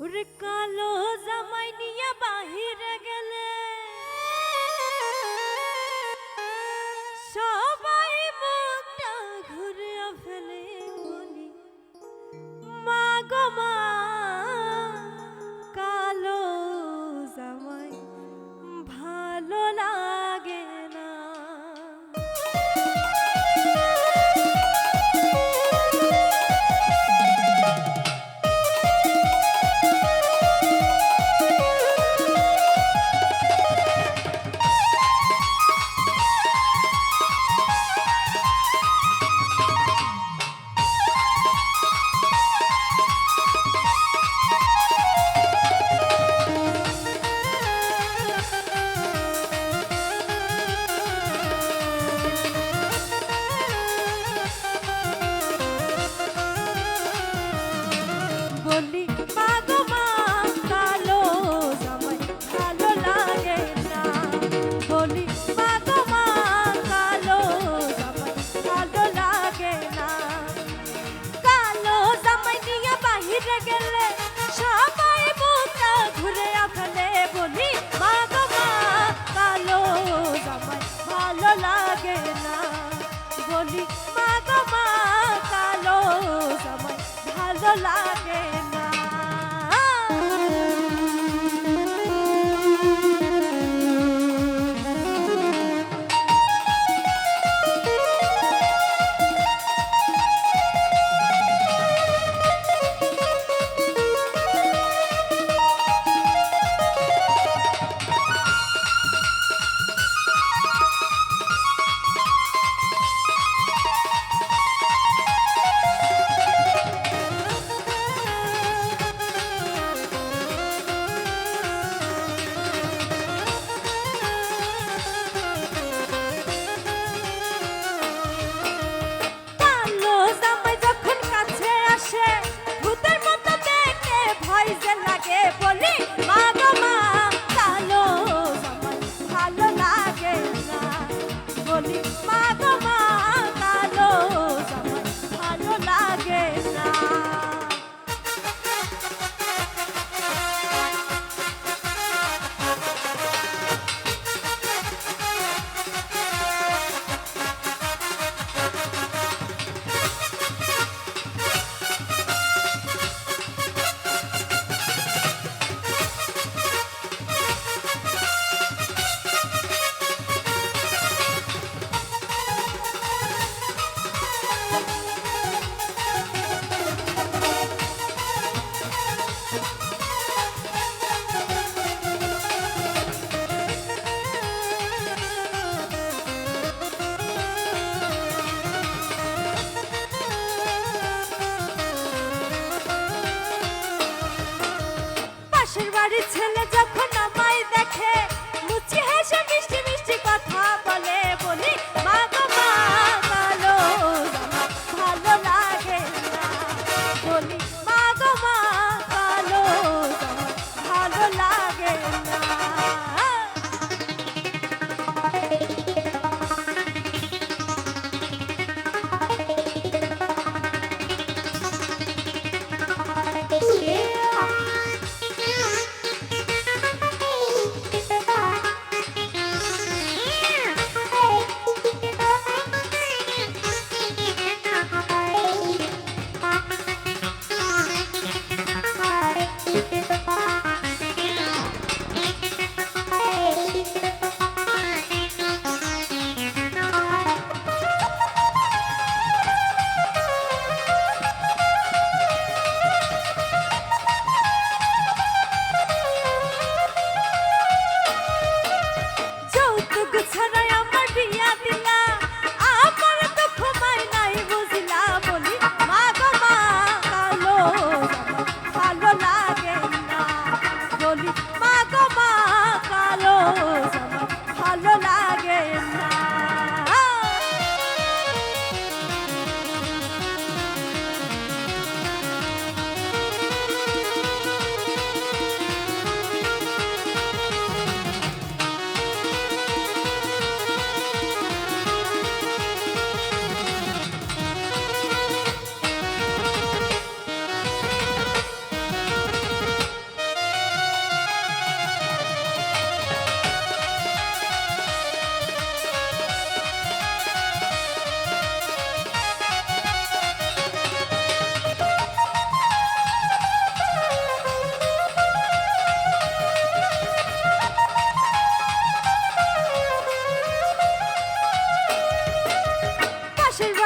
ওরে কালো জামাই নিয়ে বাহিরে গেলে সবাই মুখটা ঘুরে ফেলে বলি মা গো মা কালো জামাই ভালো লাগে না।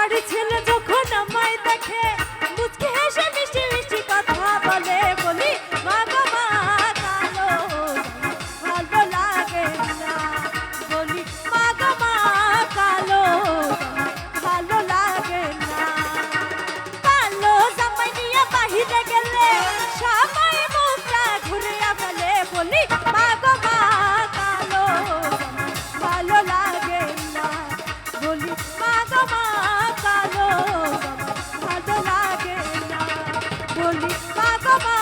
বাড়ি ছেলে যখন আমায় দেখে মুচকি হেসে মিষ্টি মিষ্টি কথা বলে বলি মা গো মা কালো ভালো লাগে না বলি মা গো মা কালো ভালো লাগে না কালো জামাই নিয়ে বাহিরে গেলে সবাই মুখটা ঘুরিয়া ফেলে বলি মা গো মা কালো ভালো লাগে না বলি মা গো মা কালো ভালো লাগে না বলি মা গো মা